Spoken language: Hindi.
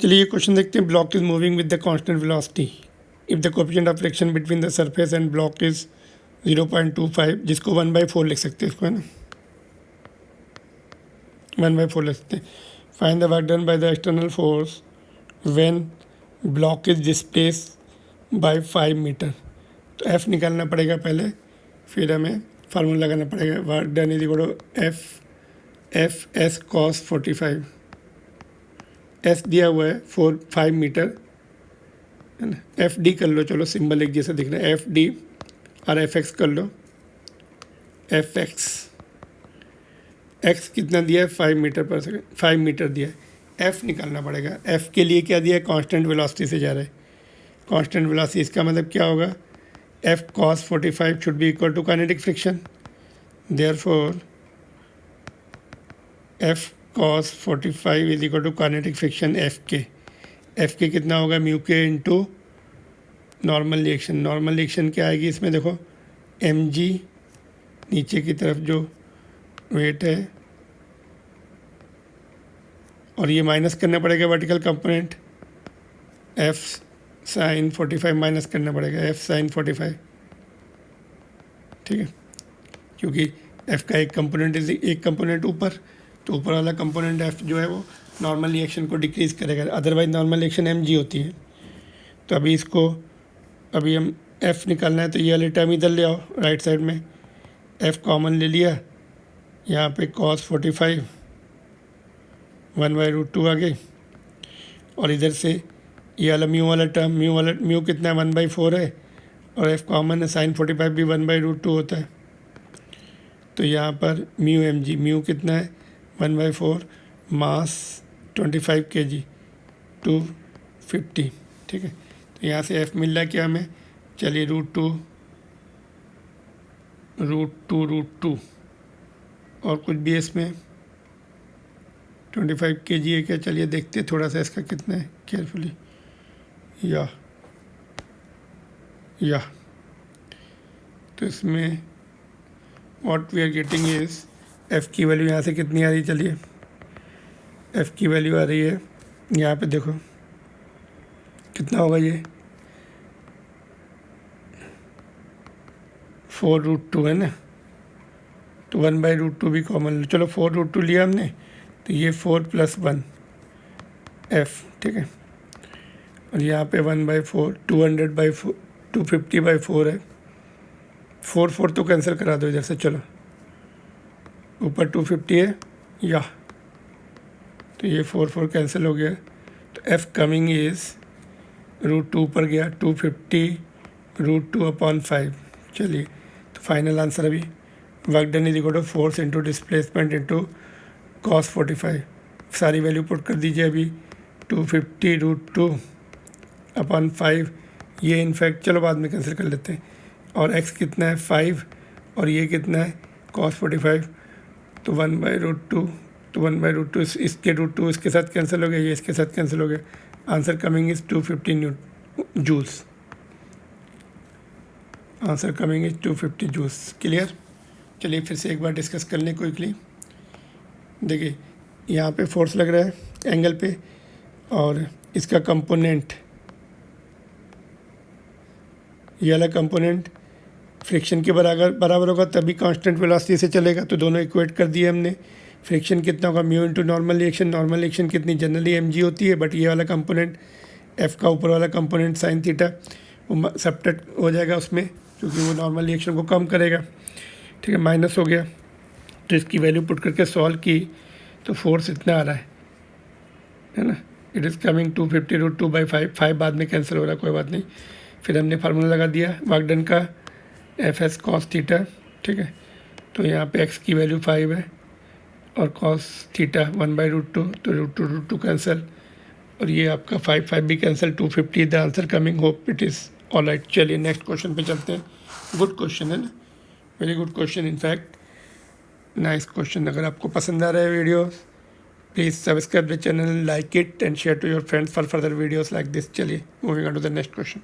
चलिए ये क्वेश्चन देखते हैं. Block is moving with the constant velocity if the coefficient of friction between the surface and block is 0.25, जिसको 1/4 लिख सकते हैं इसको, है ना. 1/4 लिख सकते हैं. Find the work done by the external force when block is displace by 5 metre. तो एफ निकालना पड़ेगा पहले, फिर हमें फार्मूला लगाना पड़ेगा. Work done is equal to F S cos 45. S दिया हुआ है 5 मीटर, है ना. एफ डी कर लो, चलो सिंबल एक जैसा दिख रहा है. एफ डी और एफ एक्स कर लो. एफ एक्स कितना दिया है 5 मीटर पर सेकेंड, 5 मीटर दिया है. एफ निकालना पड़ेगा. एफ के लिए क्या दिया है, कांस्टेंट वेलोसिटी से जा रहा है. कांस्टेंट वेलोसिटी, इसका मतलब क्या होगा, F cos 45 should be equal to kinetic friction. Therefore F cos 45 is equal to kinetic friction F के कितना होगा, म्यू के into normal reaction. Normal reaction क्या आएगी इसमें, देखो एम जी नीचे की तरफ जो वेट है, और ये माइनस करना पड़ेगा vertical component. F sine 45 minus करना पड़ेगा, एफ साइन 45, ठीक है. क्योंकि एफ का एक कंपोनेंट ऊपर, तो ऊपर वाला कंपोनेंट एफ जो है वो नॉर्मल रिएक्शन को डिक्रीज़ करेगा. Otherwise normal reaction m g होती है. तो अभी हम एफ निकालना है, तो ये वाले टर्म इधर ले आओ राइट साइड में. एफ कॉमन ले लिया, यहाँ पे कॉस 45 1/√2 आ गई, और इधर से ये वाला वाला टर्म म्यू कितना है 1/4 है, और एफ कॉमन है, साइन 45 भी 1/√2 होता है. तो यहाँ पर म्यू कितना है 1/4, मास 25 kg 250, ठीक है. तो यहाँ से एफ मिल रहा है क्या हमें, चलिए √2 और कुछ भी है इसमें 25 kg है क्या. चलिए देखते हैं थोड़ा सा इसका कितना है केयरफुली. या तो इसमें what we are getting is F की वैल्यू यहाँ से कितनी आ रही है, चलिए एफ़ की वैल्यू आ रही है यहाँ पे, देखो कितना होगा ये 4√2 है ना. तो 1/√2 भी कॉमन लो, चलो 4√2 लिया हमने, तो ये 4 + 1 एफ, ठीक है. और यहाँ पे 1/4 200/4 250/4 है. 4 तो कैंसिल करा दो इधर से, चलो ऊपर 250 है या, तो ये 4 कैंसिल हो गया. तो एफ कमिंग इज √2 पर गया 250√2/5. चलिए तो फाइनल आंसर अभी work done is equal to force into displacement into cos 45. सारी वैल्यू पुट कर दीजिए अभी. 250√2/5, ये इनफैक्ट चलो बाद में कैंसिल कर लेते हैं. और x कितना है 5, और ये कितना है cos 45, तो 1/√2, तो 1/√2 इसके √2 इसके साथ कैंसिल हो गया, ये इसके साथ कैंसिल हो गया. Answer coming is 250 joules. Answer coming is 250 joules. Clear. चलिए फिर से एक बार डिस्कस कर लें क्विकली. देखिए यहाँ पे फोर्स लग रहा है एंगल पे, और इसका कंपोनेंट, ये वाला कंपोनेंट फ्रिक्शन के बराबर होगा, तभी कांस्टेंट वेलोसिटी से चलेगा. तो दोनों इक्वेट कर दिए हमने. फ्रिक्शन कितना होगा, म्यू इंटू नॉर्मल रिएक्शन कितनी जनरली एम जी होती है, बट ये वाला कंपोनेंट एफ का ऊपर वाला कंपोनेंट साइन थीटा वो सब्ट्रैक्ट हो जाएगा उसमें, क्योंकि वो नॉर्मल रिएक्शन को कम करेगा, ठीक है. माइनस हो गया, तो इसकी वैल्यू पुट करके सॉल्व की, तो फोर्स इतना आ रहा है ना. इट इज़ कमिंग 250√2/5 बाद में कैंसिल हो रहा है, कोई बात नहीं. फिर हमने फार्मूला लगा दिया वर्क डन का, एफ एस कॉस थीटा, ठीक है. तो यहाँ पे एक्स की वैल्यू 5 है, और कॉस थीटा 1/√2, तो √2 कैंसिल, और ये आपका 5 भी cancel. 250 the answer coming. Hope it is all right. चलिए नेक्स्ट क्वेश्चन पे चलते हैं. गुड क्वेश्चन है ना, very good question, in fact nice question. अगर आपको पसंद आ रहा है video, please subscribe the channel, like it and share to your friends for further videos like this. चलिए moving on to the next question.